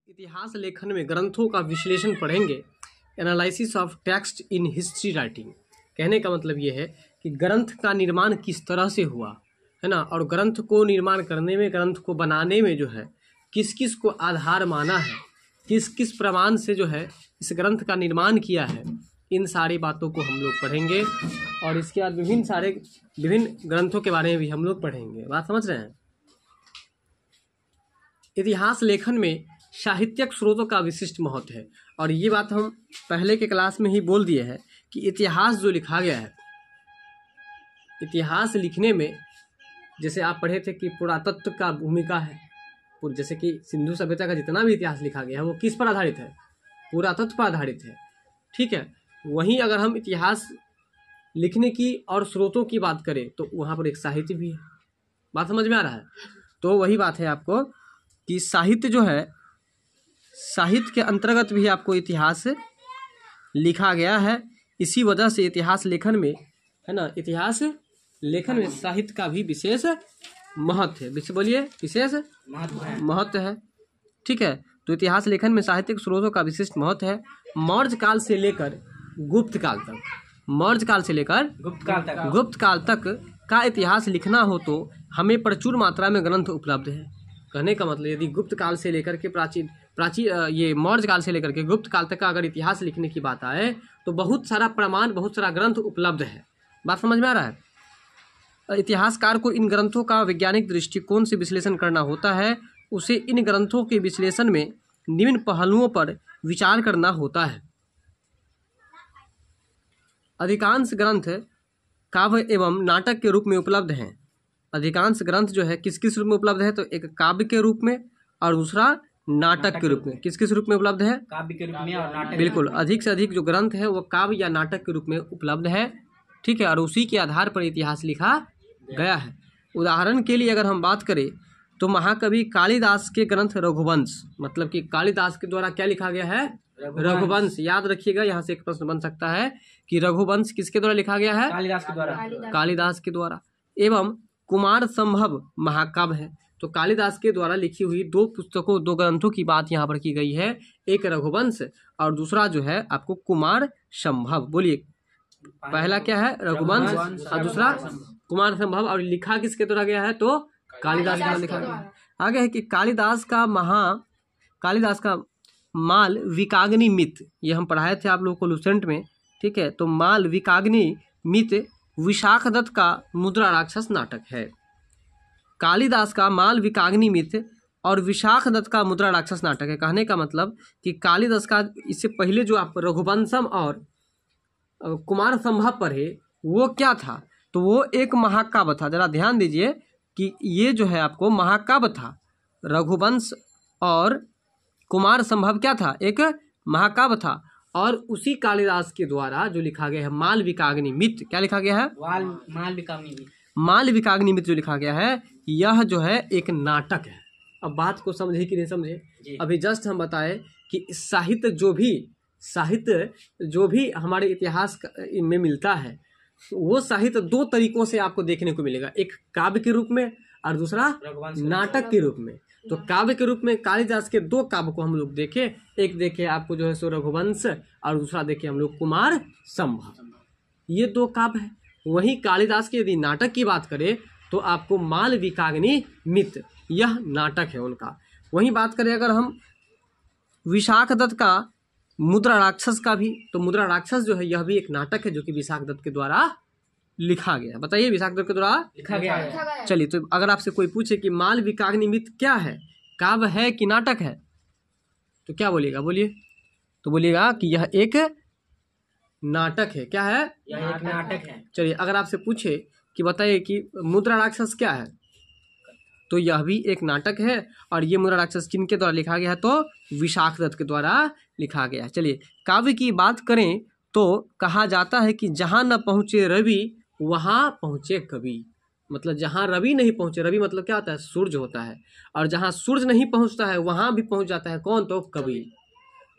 इतिहास लेखन में ग्रंथों का विश्लेषण पढ़ेंगे। Analysis of text in history writing. कहने का मतलब ये है कि ग्रंथ का निर्माण किस तरह से हुआ है ना, और ग्रंथ को निर्माण करने में, ग्रंथ को बनाने में जो है किस किस को आधार माना है, किस किस प्रमाण से जो है इस ग्रंथ का निर्माण किया है, इन सारी बातों को हम लोग पढ़ेंगे। और इसके बाद विभिन्न ग्रंथों के बारे में भी हम लोग पढ़ेंगे। बात समझ रहे हैं। इतिहास लेखन में साहित्यिक स्रोतों का विशिष्ट महत्व है, और ये बात हम पहले के क्लास में ही बोल दिए हैं कि इतिहास जो लिखा गया है, इतिहास लिखने में जैसे आप पढ़े थे कि पुरातत्व का भूमिका है। जैसे कि सिंधु सभ्यता का जितना भी इतिहास लिखा गया है वो किस पर आधारित है? पुरातत्व पर आधारित है। ठीक है, वहीं अगर हम इतिहास लिखने की और स्रोतों की बात करें तो वहाँ पर एक साहित्य भी है। बात समझ में आ रहा है? तो वही बात है आपको कि साहित्य जो है, साहित्य के अंतर्गत भी आपको इतिहास लिखा गया है। इसी वजह से इतिहास लेखन में, है ना, इतिहास लेखन में साहित्य का भी विशेष महत्व है। बोलिए, विशेष महत्व है। ठीक है, तो इतिहास लेखन में साहित्यिक स्रोतों का विशिष्ट महत्व है। मौर्य काल से लेकर गुप्त काल तक, मौर्य काल से लेकर गुप्त काल तक का इतिहास लिखना हो तो हमें प्रचुर मात्रा में ग्रंथ उपलब्ध है। कहने का मतलब यदि गुप्त काल से लेकर के प्राचीन ये मौर्य काल से लेकर के गुप्त काल तक का अगर इतिहास लिखने की बात आए तो बहुत सारा प्रमाण, बहुत सारा ग्रंथ उपलब्ध है। बात समझ में आ रहा है? इतिहासकार को इन ग्रंथों का वैज्ञानिक दृष्टिकोण से विश्लेषण करना होता है। उसे इन ग्रंथों के विश्लेषण में निम्न पहलुओं पर विचार करना होता है। अधिकांश ग्रंथ काव्य एवं नाटक के रूप में उपलब्ध हैं। अधिकांश ग्रंथ जो है किस किस रूप में उपलब्ध है? तो एक काव्य के रूप में और दूसरा नाटक के रूप में। किस किस रूप में उपलब्ध है? काव्य के रूप में और नाटक। बिल्कुल, अधिक से अधिक जो ग्रंथ है वो काव्य या नाटक के रूप में उपलब्ध है। ठीक है, और उसी के आधार पर इतिहास लिखा गया है। उदाहरण के लिए अगर हम बात करें तो महाकवि कालिदास के ग्रंथ रघुवंश, मतलब कि कालिदास के द्वारा क्या लिखा गया है? रघुवंश। याद रखिएगा, यहाँ से एक प्रश्न बन सकता है कि रघुवंश किसके द्वारा लिखा गया है? कालिदास के द्वारा। कालिदास के द्वारा। एवं कुमार संभव महाकाव्य है। तो कालिदास के द्वारा लिखी हुई दो पुस्तकों, दो ग्रंथों की बात यहाँ पर की गई है। एक रघुवंश और दूसरा जो है आपको कुमार संभव। बोलिए, पहला क्या है? रघुवंश और दूसरा कुमार संभव। और लिखा किसके द्वारा गया है? तो कालिदास द्वारा लिखा गया। आगे है कि कालिदास का माल विकाग्नि मित, ये हम पढ़ाए थे आप लोगों को लुसेंट में। ठीक है, तो माल विकाग्नि मित विशाखदत्त का मुद्रा राक्षस नाटक है। कालिदास का माल विकाग्नि मित और विशाखदत्त का मुद्रा राक्षस नाटक है। कहने का मतलब कि कालिदास का इससे पहले जो आप रघुवंशम और कुमार संभव पढ़े वो क्या था? तो वो एक महाकाव्य था। जरा ध्यान दीजिए कि ये जो है आपको महाकाव्य था। रघुवंश और कुमार संभव क्या था? एक महाकाव्य था। और उसी कालिदास के द्वारा जो लिखा गया है माल विकाग्नि मित, क्या लिखा गया है? माल विकाग्नि मित जो लिखा गया है, यह जो है एक नाटक है। अब बात को समझे कि नहीं समझे? अभी जस्ट हम बताए कि साहित्य जो भी हमारे इतिहास में मिलता है वो साहित्य दो तरीकों से आपको देखने को मिलेगा। एक काव्य के रूप में और दूसरा नाटक के रूप में। तो काव्य के रूप में कालिदास के दो काव्य को हम लोग देखे। एक देखे आपको जो है सो रघुवंश और दूसरा देखे हम लोग कुमार संभव। ये दो काव्य है। वहीं कालिदास के यदि नाटक की बात करें तो आपको माल विकाग्नि मित, यह नाटक है उनका। वहीं बात करें अगर हम विशाखदत्त का मुद्रा राक्षस का भी, तो मुद्रा राक्षस जो है यह भी एक नाटक है जो कि विशाखदत्त के द्वारा लिखा गया। बताइए, विशाखदत्त के द्वारा लिखा गया है। चलिए, तो अगर आपसे कोई पूछे कि माल विकाग्नि मित क्या है, काव्य है कि नाटक है, तो क्या बोलिएगा? बोलिए, तो बोलिएगा कि यह एक नाटक है। क्या है? यह एक नाटक है। चलिए, अगर आपसे पूछे कि बताइए कि मुद्रा राक्षस क्या है, तो यह भी एक नाटक है। और ये मुद्रा राक्षस किनके द्वारा लिखा गया है? तो विशाखदत्त के द्वारा लिखा गया है। चलिए, काव्य की बात करें तो कहा जाता है कि जहाँ न पहुँचे रवि वहाँ पहुँचे कवि। मतलब जहाँ रवि नहीं पहुँचे, रवि मतलब क्या होता है? सूर्य होता है। और जहाँ सूर्य नहीं पहुँचता है वहाँ भी पहुँच जाता है कौन? तो कवि।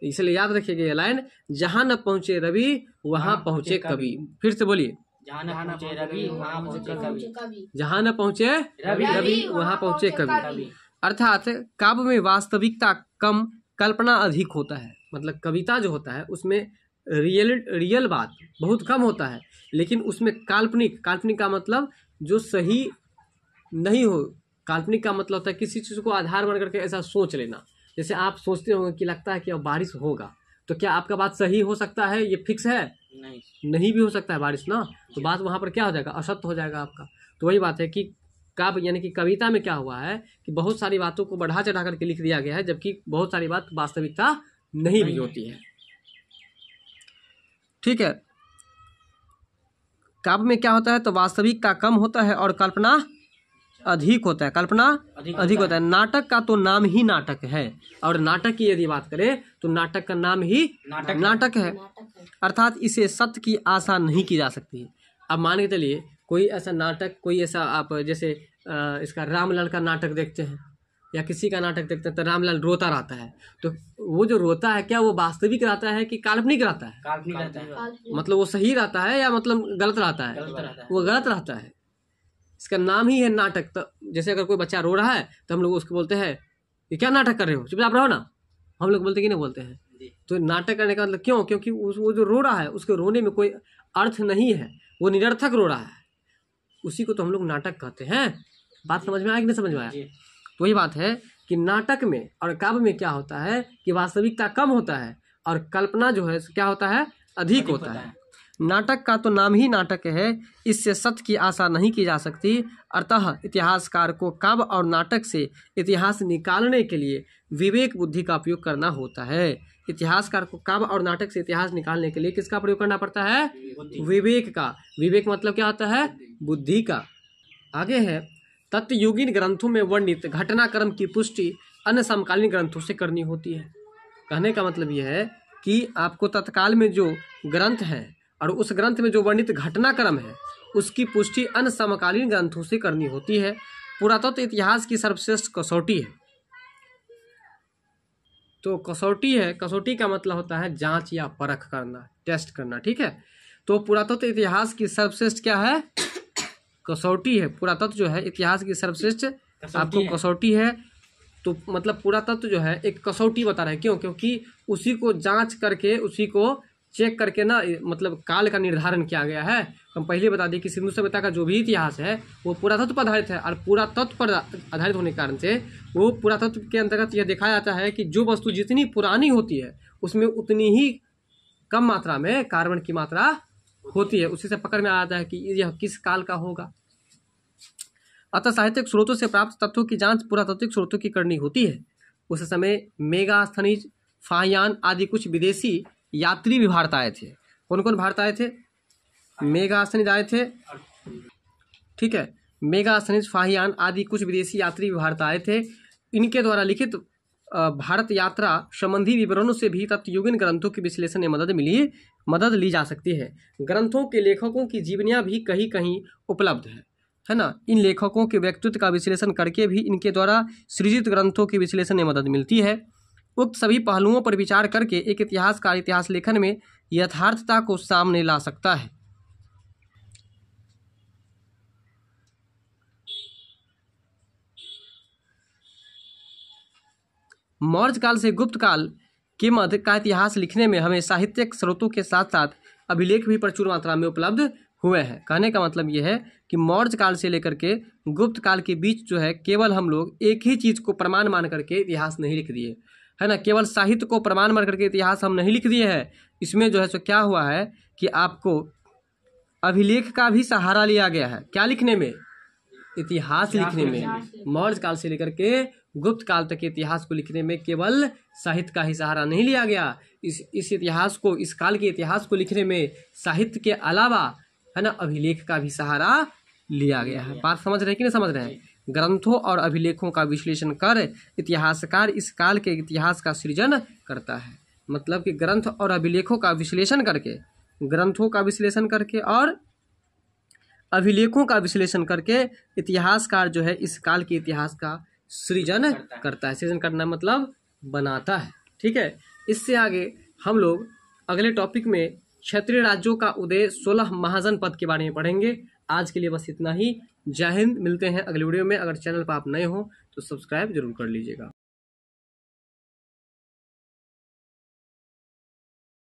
इसलिए याद रखिएगा ये लाइन, जहाँ न पहुँचे रवि वहाँ पहुँचे कवि। फिर से बोलिए, जहाँ न पहुँचे रवि वहाँ पहुँचे कवि। जहाँ न पहुँचे रवि वहाँ पहुँचे कवि। अर्थात काव्य में वास्तविकता कम कल्पना अधिक होता है। मतलब कविता जो होता है उसमें रियल बात बहुत कम होता है, लेकिन उसमें काल्पनिक का मतलब जो सही नहीं हो। काल्पनिक का मतलब होता है किसी चीज़ को आधार मान करके ऐसा सोच लेना। जैसे आप सोचते होंगे कि लगता है कि अब बारिश होगा, तो क्या आपका बात सही हो सकता है? ये फिक्स है? नहीं भी हो सकता है बारिश ना, तो बात वहाँ पर क्या हो जाएगा, असत्य हो जाएगा आपका। तो वही बात है कि काव्य यानी कि कविता में क्या हुआ है कि बहुत सारी बातों को बढ़ा चढ़ा करके लिख दिया गया है, जबकि बहुत सारी बात वास्तविकता नहीं भी होती है। ठीक है, काव्य में क्या होता है तो वास्तविक का कम होता है और कल्पना अधिक होता है। कल्पना अधिक होता है। नाटक का तो नाम ही नाटक है, और नाटक की यदि बात करें तो नाटक का नाम ही नाटक है, अर्थात इसे सत्य की आशा नहीं की जा सकती। अब मान के चलिए कोई ऐसा नाटक, कोई ऐसा आप जैसे इसका रामलाल का नाटक देखते हैं या किसी का नाटक देखते हैं तो रामलाल रोता रहता है, तो वो जो रोता है क्या वो वास्तविक रहता है कि काल्पनिक रहता है? काल्पनिक रहता है। मतलब वो सही रहता है या मतलब गलत रहता है? वो गलत रहता है। इसका नाम ही है नाटक। तो जैसे अगर कोई बच्चा रो रहा है तो हम लोग उसको बोलते हैं ये क्या नाटक कर रहे हो, चुपचाप रहो ना, हम लोग बोलते कि नहीं बोलते हैं। तो नाटक करने का मतलब क्यों? क्योंकि वो जो रो रहा है उसके रोने में कोई अर्थ नहीं है, वो निरर्थक रो रहा है, उसी को तो हम लोग नाटक कहते हैं। बात समझ में आया कि नहीं समझ में आया? तो वही बात है कि नाटक में और काव्य में क्या होता है कि वास्तविकता कम होता है और कल्पना जो है क्या होता है, अधिक होता है। नाटक का तो नाम ही नाटक है, इससे सत्य की आशा नहीं की जा सकती। अतः इतिहासकार को काव्य और नाटक से इतिहास निकालने के लिए विवेक बुद्धि का उपयोग करना होता है। इतिहासकार को काव्य और नाटक से इतिहास निकालने के लिए किसका प्रयोग करना पड़ता है? विवेक का। विवेक मतलब क्या होता है? बुद्धि का। आगे है, तत्वयुगीन ग्रंथों में वर्णित घटनाक्रम की पुष्टि अन्य समकालीन ग्रंथों से करनी होती है। कहने का मतलब यह है कि आपको तत्काल में जो ग्रंथ है और उस ग्रंथ में जो वर्णित घटनाक्रम है उसकी पुष्टि अन्य समकालीन ग्रंथों से करनी होती है। पुरातत्व इतिहास की सर्वश्रेष्ठ कसौटी है। तो कसौटी है, कसौटी का मतलब होता है जांच या परख करना, टेस्ट करना। ठीक है, तो पुरातत्व इतिहास की सर्वश्रेष्ठ क्या है? कसौटी है। पुरातत्व जो है इतिहास की सर्वश्रेष्ठ आपको कसौटी है। तो मतलब पुरातत्व जो है एक कसौटी बता रहा है। क्यों? क्योंकि उसी को जांच करके, उसी को चेक करके ना मतलब काल का निर्धारण किया गया है। हम पहले बता दें कि सिंधु सभ्यता का जो भी इतिहास है वो पुरातत्व पर आधारित है, और पुरातत्व पर आधारित होने के कारण से वो पुरातत्व के अंतर्गत यह देखा जाता है कि जो वस्तु जितनी पुरानी होती है उसमें उतनी ही कम मात्रा में कार्बन की मात्रा होती है। उसी से पकड़ में आ जाता है कि यह किस काल का होगा। अतः साहित्यिक स्रोतों से प्राप्त तथ्यों की जांच पुरातात्विक स्रोतों की करनी होती है। उस समय मेगास्थनीज, फाहियान आदि कुछ विदेशी यात्री भी भारत आए थे। कौन कौन भारत आए थे? मेगास्थनीज आए थे। ठीक है, मेगास्थनीज, फाहियान आदि कुछ विदेशी यात्री भी भारत आए थे। इनके द्वारा लिखित भारत यात्रा संबंधी विवरणों से भी तत्वयुगीन ग्रंथों के विश्लेषण में मदद ली जा सकती है। ग्रंथों के लेखकों की जीवनियाँ भी कहीं कहीं उपलब्ध है ना। इन लेखकों के व्यक्तित्व का विश्लेषण करके भी इनके द्वारा सृजित ग्रंथों के विश्लेषण में मदद मिलती है। उक्त सभी पहलुओं पर विचार करके एक इतिहासकार इतिहास लेखन में यथार्थता को सामने ला सकता है। मौर्य काल से गुप्त काल के मध्य का इतिहास लिखने में हमें साहित्यिक स्रोतों के साथ साथ अभिलेख भी प्रचुर मात्रा में उपलब्ध हुए हैं। कहने का मतलब यह है कि मौर्य काल से लेकर के गुप्त काल के बीच जो है केवल हम लोग एक ही चीज़ को प्रमाण मान करके इतिहास नहीं लिख दिए है ना। केवल साहित्य को प्रमाण मान करके इतिहास हम नहीं लिख दिए हैं। इसमें जो है सो क्या हुआ है कि आपको अभिलेख का भी सहारा लिया गया है। क्या लिखने में? इतिहास लिखने में। मौर्य काल से लेकर के गुप्त काल तक के इतिहास को लिखने में केवल साहित्य का ही सहारा नहीं लिया गया। इस इतिहास को, इस काल के इतिहास को लिखने में साहित्य के अलावा है ना अभिलेख का भी सहारा लिया गया है। बात समझ रहे हैं कि नहीं समझ रहे हैं? ग्रंथों और अभिलेखों का विश्लेषण कर इतिहासकार इस काल के इतिहास का सृजन करता है। मतलब कि ग्रंथ और अभिलेखों का विश्लेषण करके, ग्रंथों का विश्लेषण करके और अभिलेखों का विश्लेषण करके इतिहासकार जो है इस काल के इतिहास का सृजन करता है। सृजन करना मतलब बनाता है। ठीक है, इससे आगे हम लोग अगले टॉपिक में क्षेत्रीय राज्यों का उदय, 16 महाजनपद के बारे में पढ़ेंगे। आज के लिए बस इतना ही। जय हिंद। मिलते हैं अगले वीडियो में। अगर चैनल पर आप नए हो तो सब्सक्राइब जरूर कर लीजिएगा।